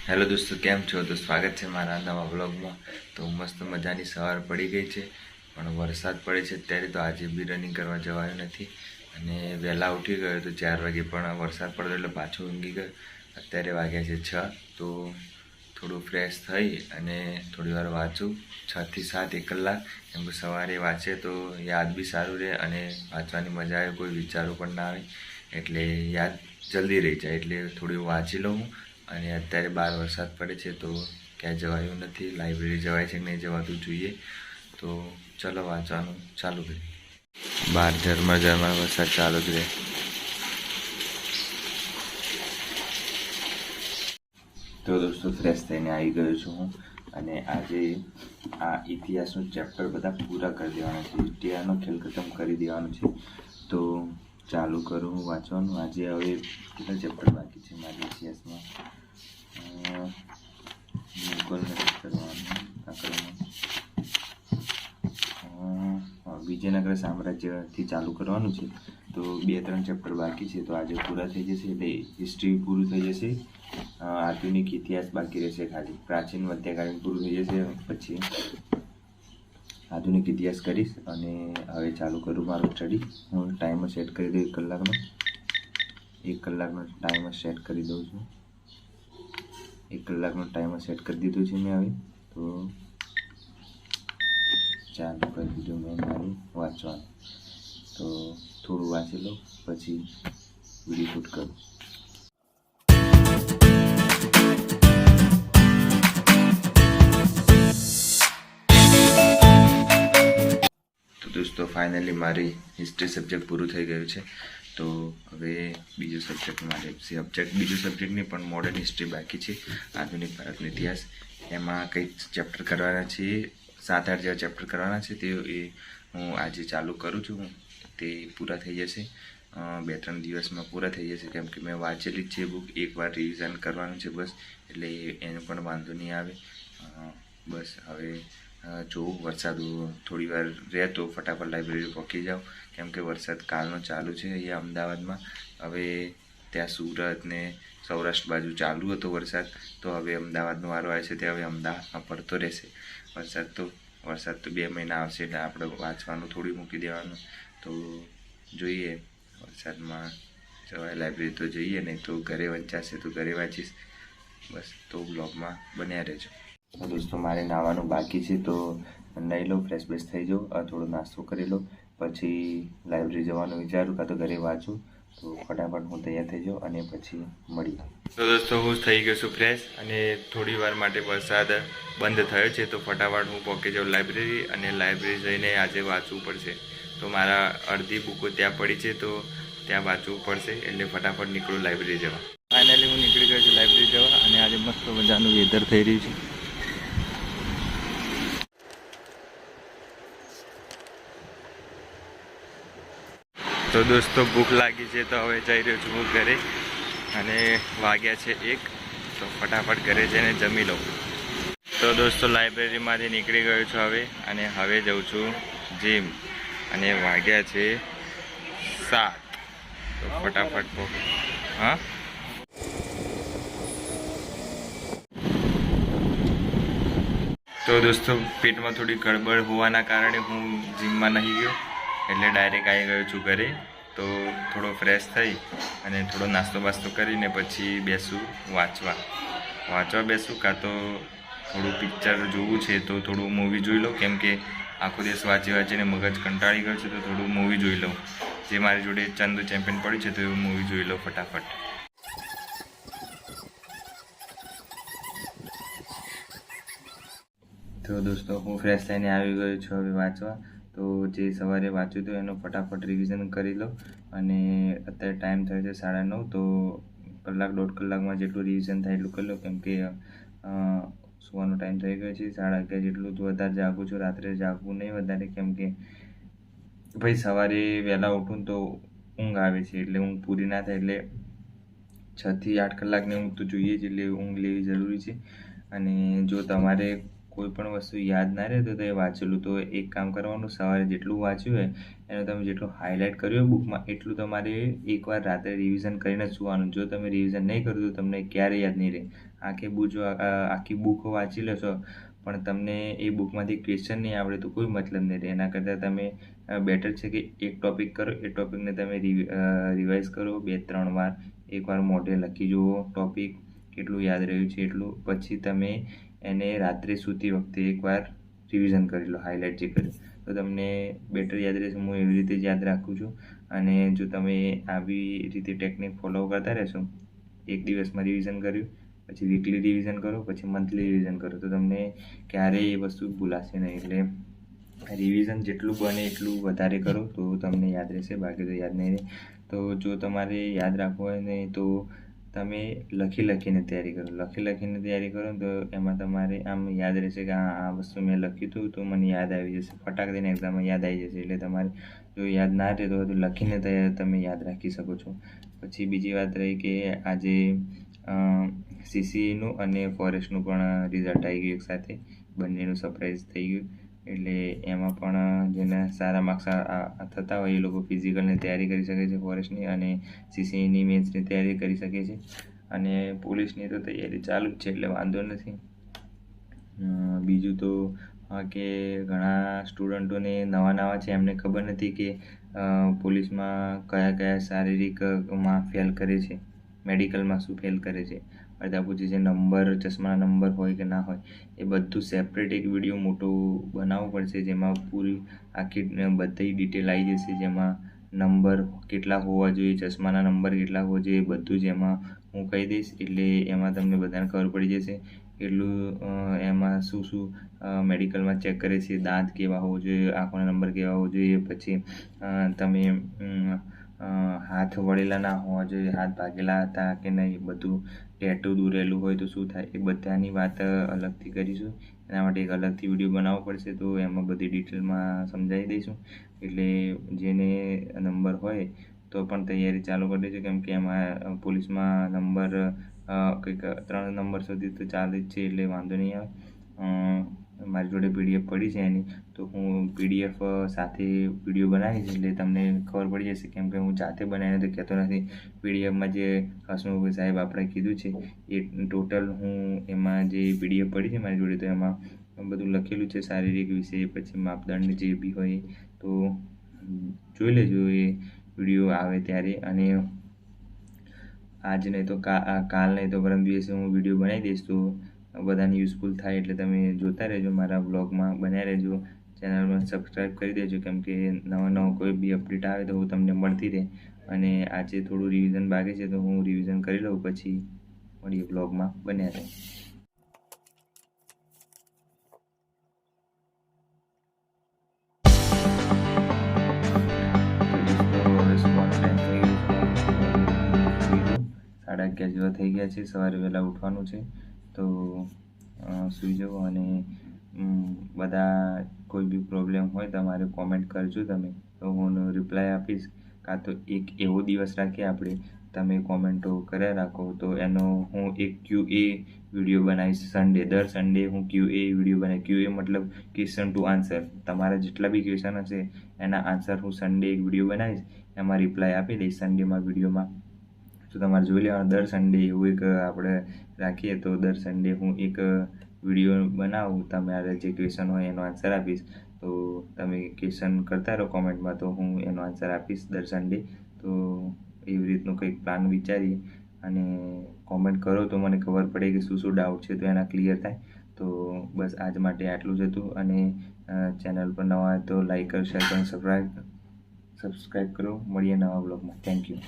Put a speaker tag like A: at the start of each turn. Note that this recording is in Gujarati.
A: હેલો દોસ્તો, કેમ છો? તો સ્વાગત છે મારા નવા વ્લોગમાં. તો મસ્ત મજાની સવાર પડી ગઈ છે, પણ વરસાદ પડે છે અત્યારે, તો આજે બી રનિંગ કરવા જવાયું નથી. અને વહેલા ઉઠી ગયો તો 4 વાગે, પણ વરસાદ પડતો એટલે પાછો ઊંઘી ગયો. અત્યારે વાગ્યા છે 6, તો થોડું ફ્રેશ થઈ અને થોડી વાર વાંચું 6 થી 7 1 કલાક. કેમ કે સવારે વાંચે તો યાદ બી સારું રહે અને વાંચવાની મજા આવે, કોઈ વિચારો પણ ના આવે, એટલે યાદ જલ્દી રહી જાય. એટલે થોડું વાંચી લઉં હું. અને અત્યારે બહાર વરસાદ પડે છે તો ક્યાંય જવાયું નથી. લાઇબ્રેરી જવાય છે કે નહીં જવાતું જોઈએ. તો ચલો વાંચવાનું ચાલુ કરીએ. બહાર ઝરમર વરસાદ ચાલુ જ રહે. તો દોસ્તો, ફ્રેશ થઈને આવી ગયો છું હું, અને આજે આ ઇતિહાસનું ચેપ્ટર બધા પૂરા કરી દેવાના છે. ઇતિહાસનો ખેલ ખતમ કરી દેવાનો છે. તો ચાલુ કરું હું વાંચવાનું. આજે હવે કેટલા ચેપ્ટર બાકી છે મારા ઇતિહાસમાં? મુગલ નથી કરવાનું, વિજયનગર સામ્રાજ્યથી ચાલુ કરવાનું છે. તો 2-3 ચેપ્ટર બાકી છે, તો આજે પૂરા થઈ જશે. એટલે હિસ્ટ્રી પૂરું થઈ જશે. આધુનિક ઇતિહાસ બાકી રહેશે ખાલી. પ્રાચીન મધ્યકાલીન પૂરું થઈ જશે, પછી આધુનિક ઇતિહાસ કરીશ. અને હવે ચાલુ કરું મારું સ્ટડી. હું ટાઈમર સેટ કરી દઉં 1 કલાકનો. 1 કલાકનો ટાઈમર સેટ કરી દઉં છું. 1 કલાકનો ટાઈમર સેટ કરી દીધું છે મેં હવે. તો ચાલુ કરી દીધું મેં મારું વાંચવાનું. તો થોડું વાંચી લઉં, પછી વિડીયો શૂટ કરું. તો દોસ્તો, ફાઇનલી મારી હિસ્ટ્રી સબ્જેક્ટ પૂરું થઈ ગયું છે. તો હવે બીજો સબ્જેક્ટ બીજો સબ્જેક્ટ નહીં, પણ મોડર્ન હિસ્ટ્રી બાકી છે. આધુનિક ભારતનો ઇતિહાસ, એમાં કંઈક ચેપ્ટર કરવાના છે. 7-8 જેવા ચેપ્ટર કરવાના છે. તે હું આજે ચાલુ કરું છું. તે પૂરા થઈ જશે 2-3 દિવસમાં પૂરા થઈ જશે. કેમ કે મેં વાંચેલી જ છે બુક, એકવાર રિવિઝન કરવાનું છે બસ. એટલે એનો પણ વાંધો નહીં આવે. બસ હવે જોઉં, વરસાદ થોડી વાર રહે તો ફટાફટ લાઇબ્રેરી પહોંચી જાઉં. કેમ કે વરસાદ કાલનો ચાલુ છે અહીંયા અમદાવાદમાં. હવે ત્યાં સુરત ને સૌરાષ્ટ્ર બાજુ ચાલુ હતો વરસાદ, તો હવે અમદાવાદનો વારો આવે છે. ત્યાં હવે અમદાવાદમાં પડતો રહેશે વરસાદ. તો 2 મહિના આવશે, એટલે આપણે વાંચવાનું થોડી મૂકી દેવાનું. તો જોઈએ, વરસાદમાં જવાય લાઇબ્રેરી તો જઈએ, નહીં તો ઘરે વંચાશે તો ઘરે વાંચીશ. બસ, તો બ્લોગમાં બન્યા રહેજો. દોસ્તો, મારે નાહવાનું બાકી છે, તો નાહી લો, ફ્રેશ બેશ થઈ જાઉં, થોડો નાસ્તો કરી લો, પછી લાઇબ્રેરી જવાનું વિચારું, કાં તો ઘરે વાંચું. તો ફટાફટ હું તૈયાર થઈ જાઉં અને પછી મળીએ. તો દોસ્તો, હું થઈ ગયો છું ફ્રેશ, અને થોડી વાર માટે વરસાદ બંધ થયો છે. તો ફટાફટ હું પહોંચી જાઉં લાઇબ્રેરી, અને લાઇબ્રેરી જઈને આજે વાંચવું પડશે. તો મારા અડધી બુકો ત્યાં પડી છે, તો ત્યાં વાંચવું પડશે. એટલે ફટાફટ નીકળું લાઇબ્રેરી જવા. ફાઇનલી હું નીકળી ગયો છું લાઇબ્રેરી જવા, અને આજે મસ્ત મજાનું વેધર થઈ રહ્યું છે. તો દોસ્તો, ભૂખ લાગી છે, તો હવે જઈ રહ્યો છું હું ઘરે. અને વાગ્યા છે 1, તો ફટાફટ ઘરે જઈને જમી લઉં. તો દોસ્તો, લાઇબ્રેરીમાંથી નીકળી ગયો છું હવે, અને હવે જઉં છું જીમ. અને વાગ્યા છે 7, તો ફટાફટ હા. તો દોસ્તો, પેટમાં થોડી ગડબડ હોવાના કારણે હું જીમમાં નહીં ગયો, એટલે ડાયરેક્ટ આવી ગયો છું ઘરે. તો થોડો ફ્રેશ થઈ અને થોડો નાસ્તો બાસ્તો કરીને પછી વાંચવા બેસું. કાં તો થોડું પિક્ચર જોવું છે, તો થોડું મૂવી જોઈ લઉં. કેમ કે આખો દિવસ વાંચીને મગજ કંટાળી ગયું છે, તો થોડું મૂવી જોઈ લઉં. જે મારી જોડે ચંદુ ચેમ્પિયન પડ્યું છે, તો એવું મૂવી જોઈ લઉં ફટાફટ. તો દોસ્તો, હું ફ્રેશ થઈને આવી ગયો છું હવે વાંચવા. તો જે સવારે વાંચ્યું હતું એનું ફટાફટ રિવિઝન કરી લઉં. અને અત્યારે ટાઈમ થયો છે 9:30, તો 1-1.5 કલાકમાં જેટલું રિવિઝન થાય એટલું કરી લઉં. કેમ કે સુવાનો ટાઈમ થઈ ગયો છે 11:30 જેટલું. તો વધારે જાગું છું, રાત્રે જાગવું નહીં વધારે. કેમ કે ભાઈ સવારે વહેલા ઉઠું તો ઊંઘ આવે છે, એટલે ઊંઘ પૂરી ના થાય. એટલે 6 થી 8 કલાકની ઊંઘ તો જોઈએ જ, એટલે ઊંઘ લેવી જરૂરી છે. અને જો તમારે કોઈ પણ વસ્તુ યાદ ના રહે તો એ વાંચેલું તો એક કામ કરવાનું, સવારે જેટલું વાંચ્યું હોય એનો તમે જેટલું હાઇલાઇટ કર્યું હોય બુકમાં એટલું તમારે એકવાર રાત્રે રિવિઝન કરીને જ સૂવાનું. જો તમે રિવિઝન નહીં કર્યું તો તમને ક્યારેય યાદ નહીં રહે. આખી બુક વાંચી લેશો પણ તમને એ બુકમાંથી ક્વેશ્ચન નહીં આવડે તો કોઈ મતલબ નહીં રહે. એના કરતાં તમે બેટર છે કે એક ટૉપિક કરો, એ ટૉપિકને તમે રિવાઇઝ કરો 2-3 વાર. એકવાર મોઢે લખી જુઓ ટૉપિક કેટલું યાદ રહ્યું છે એટલું, પછી તમે એને રાત્રે સૂતી વખતે એકવાર રિવિઝન કરી લો, હાઇલાઇટ જે કર્યું તો તમને બેટર યાદ રહેશે. હું એવી રીતે જ યાદ રાખું છું. અને જો તમે આવી રીતે ટેકનિક ફોલો કરતા રહેશો, એક દિવસમાં રિવિઝન કર્યું, પછી વીકલી રિવિઝન કરો, પછી મંથલી રિવિઝન કરો તો તમને ક્યારેય એ વસ્તુ ભૂલાશે નહીં. એટલે રિવિઝન જેટલું બને એટલું વધારે કરો તો તમને યાદ રહેશે, બાકી તો યાદ નહીં રહે. તો જો તમારે યાદ રાખવું હોય ને તો તમે લખીને તૈયારી કરો તો એમાં તમારે આમ યાદ રહેશે કે આ વસ્તુ મેં લખ્યું હતું તો મને યાદ આવી જશે, ફટાક દઈને એક્ઝામમાં યાદ આવી જશે. એટલે તમારે જો યાદ ના રહે તો લખીને તમે યાદ રાખી શકો છો. પછી બીજી વાત રહી કે આજે CCEનું અને ફોરેસ્ટનું પણ રિઝલ્ટ આવી ગયું એકસાથે, બંનેનું સરપ્રાઈઝ થઈ ગયું. એટલે એમાં પણ જેને સારા માર્ક્સ થતા હોય એ લોકો ફિઝિકલની તૈયારી કરી શકે છે ફોરેસ્ટની, અને CCEની મેથ્સની તૈયારી કરી શકે છે. અને પોલીસની તો તૈયારી ચાલુ જ છે એટલે વાંધો નથી. બીજું તો કે ઘણા સ્ટુડન્ટોને નવા છે, એમને ખબર નથી કે પોલીસમાં કયા શારીરિકમાં ફેલ કરે છે, મેડિકલમાં શું ફેલ કરે છે. અડધા પૂછે છે નંબર, ચશ્માના નંબર હોય કે ના હોય, એ બધું સેપરેટ એક વિડીયો મોટો બનાવવો પડશે જેમાં પૂરી આખી બધી ડિટેલ આવી જશે, જેમાં નંબર કેટલા હોવા જોઈએ, ચશ્માના નંબર કેટલા હોવા જોઈએ, બધું જ એમાં હું કહી દઈશ. એટલે એમાં તમને બધાને ખબર પડી જશે એટલું એમાં શું મેડિકલમાં ચેક કરે છે, દાંત કેવા હોવો જોઈએ, આંખોના નંબર કેવા હોવો જોઈએ, પછી તમે હાથ વળેલા ના હોવા જોઈએ, હાથ ભાગેલા હતા કે નહીં, બધું ટેટુ દોરેલું હોય તો શું થાય, એ બધાની વાત અલગથી કરીશું. એના માટે એક અલગથી વિડીયો બનાવવો પડશે તો એમાં બધી ડિટેલમાં સમજાવી દઈશું. એટલે જેને નંબર હોય તો પણ તૈયારી ચાલુ કરી દેજો, કેમ કે એમાં પોલીસમાં નંબર કંઈક 3 નંબર સુધી તો ચાલે જ છે એટલે વાંધો નહીં આવે. મારી જોડે PDF પડી છે એની, તો હું PDF સાથે વિડીયો બનાવીશ એટલે તમને ખબર પડી જશે, કેમ કે હું જાતે બનાવીને તો કહેતો નથી. PDFમાં જે હસમુખ સાહેબ આપણે કીધું છે એ ટોટલ હું એમાં જે PDF પડી છે મારી જોડે તો એમાં બધું લખેલું છે શારીરિક વિશે, પછી માપદંડ જે બી હોય તો જોઈ લેજો એ વિડીયો આવે ત્યારે. અને આજ નહીં તો કાલ નહીં તો પરમ દિવસે હું વિડીયો બનાવી દઈશ તો બધાને યુઝફુલ થાય. એટલે તમે જોતા રહેજો, મારા બ્લોગમાં બન્યા રહેજો, ચેનલમાં સબસ્ક્રાઈબ કરી દેજો, કેમ કે નવો કોઈ બી અપડેટ આવે તો તમને મળતી રહે. અને આજે થોડું રિવિઝન બાકી છે તો હું રિવિઝન કરી લઉં, પછી મળીએ બ્લોગમાં બન્યા રહે. સાડા 11 જેવા થઈ ગયા છે, સવારે વહેલા ઉઠવાનું છે તો સૂઈ જાઓ. અને બધા કોઈ બી પ્રોબ્લેમ હોય તમારે કોમેન્ટ કરજો તમે, તો હું રિપ્લાય આપીશ. કાં તો એક એવો દિવસ રાખીએ આપણે, તમે કોમેન્ટો કર્યા રાખો તો એનો હું એક QA વિડીયો બનાવીશ દર સન્ડે હું QA વિડીયો બનાવીશ. QA મતલબ ક્વેશ્ચન ટુ આન્સર, તમારા જેટલા બી ક્વેશ્ચન હશે એના આન્સર હું સન્ડે એક વિડીયો બનાવીશ, એમાં રિપ્લાય આપી દઈશ સન્ડેમાં વિડીયોમાં. તો તમારે જોઈ લેવાનું દર સન્ડે એવું એક આપણે રાખીએ તો દર સન્ડે હું એક વિડીયો બનાવું, તમારે જે ક્વેશ્ચન હોય એનો આન્સર આપીશ. તો તમે ક્વેશ્ચન કરતા રહો કોમેન્ટમાં તો હું એનો આન્સર આપીશ દર સન્ડે. તો એવી રીતનું કંઈક પ્લાન વિચારીએ અને કોમેન્ટ કરો તો મને ખબર પડે કે શું ડાઉટ છે તો એના ક્લિયર થાય. તો બસ આજ માટે આટલું જ હતું. અને ચેનલ પર નવા હોય તો લાઈક કરો, શેર કરો, સબસ્ક્રાઈબ કરો. મળીએ નવા બ્લોગમાં. Thank you.